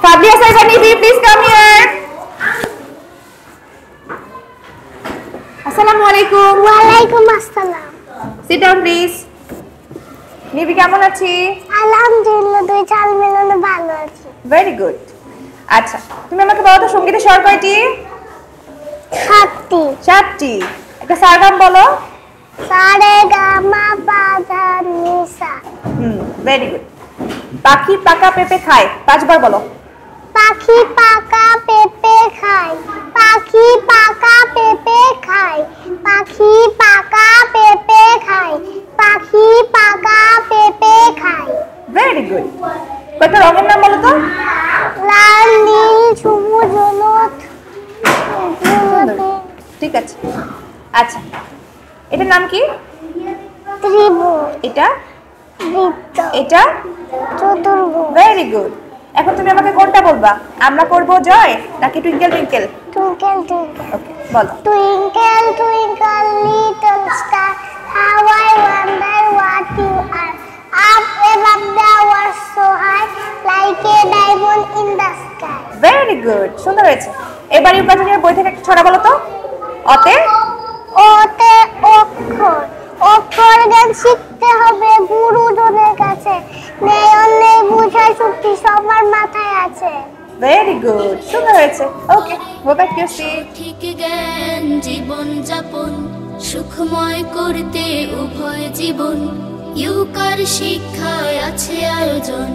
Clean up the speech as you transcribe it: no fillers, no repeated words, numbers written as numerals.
Fabia Saibanibi, please come here. Assalamu alaikum. Wa alaikum assalam. Sit down please. নিবি কেমন আছি? আলহামদুলিল্লাহ, দুই চাল মিলানো ভালো আছি। Very good. আচ্ছা, তুমি আমাকে বলো তো সঙ্গীতের স্বর কয়টি? 7টি। 7টি। একটা সারগাম বলো। সারে গা মা পা ধা নি সা। Very good. পাখি পাকা পেঁপে খায়, 5 বার বলো। পাখি পাকা পেঁপে খায়, পাখি পাকা পেঁপে খায়, পাখি পাকা পেঁপে খায়, পাখি পাকা পেঁপে খায়। Very good. কয়টা রঙের নাম বলো তো? লাল, নীল, সবুজ, হলুদ। ঠিক আছে। আচ্ছা, এটার নাম কি? ত্রিভুজ। এটা? বৃত্ত। এটা? চতুর্ভুজ। Very good. এখন তুমি আমাকে কোনটা বলবা? আমরা করব জয় নাকি twinkle twinkle? Twinkle twinkle. Okay, বলো। Twinkle twinkle little star, how I wonder what you are. Up above the world so high, like a diamond in the sky. Very good, সুন্দর হয়েছে। এবার ইউকাজনের বই থেকে একটা ছড়া বলো তো। অতে? ওতে অক্ষর, অক্ষর জ্ঞান শিখতে হবে গুরুজনের কাছে। নেই অন্যের বুঝার শক্তি সবার মাথায় আছে। ভেরি গুড, সুন্দর হয়েছে। ওকে, গো ব্যাক টু সিট। ঠিক জ্ঞান জীবন যাপন সুখময় করতে উভয় জীবন ইউকার শিক্ষায় আছে আয়োজন।